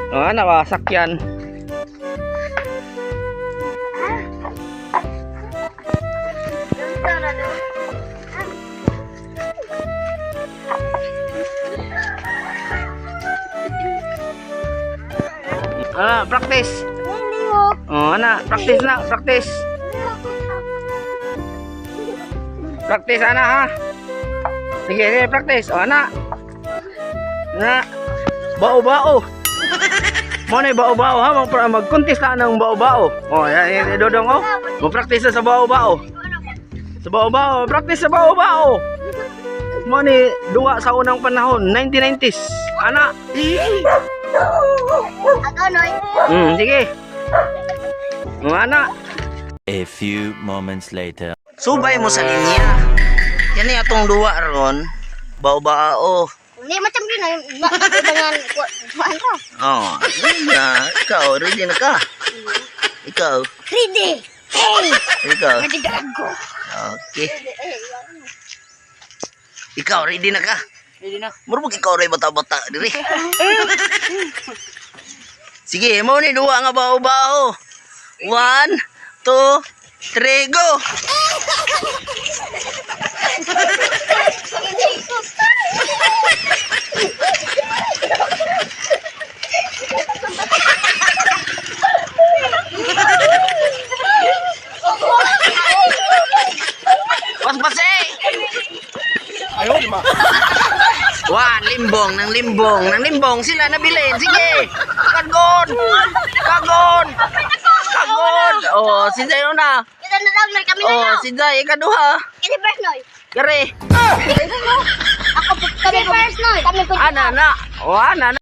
Oh, ana ba sakyan. Practice. Oh, ana, practice na, practice. Practice ana ha. Sige, sige, practice. Oh, ana. Na. Bao-bao. Mo na bao-bao ha, mag-contest na ng bao-bao. Oh, yan Dodong oh. Mo-practice sa bao-bao. Sa bao-bao, practice sa bao-bao. Mo ni duwa sa unang panahon, 1990s. Ana. Sige. Ana. A few moments later. Subay mo sa linya. Yan ni atong duwa ron. Bao-bao. Hindi macam gini dengan kuan ka. Oh, na, ikaw ready na ka? Ikaw. Ready. Hey. Ikaw. Ready ako. Okay. Ikaw ready na ka? Ready na. Murag ikaw ray bata-bata diri. Sige, mo ni duwa nga bao-bao. 1, 2, 3, go. Pas-pase. Ayaw, di ba? Wah, limbong, nang limbong sila nabilin. Sige. Kagon. Oh, si Zay na. Kita na daw na kami na. Oh, si Zay ikaduha. Ini first noy. Kare. Ako kami first noy. Kami Ana na. Oh, ana na.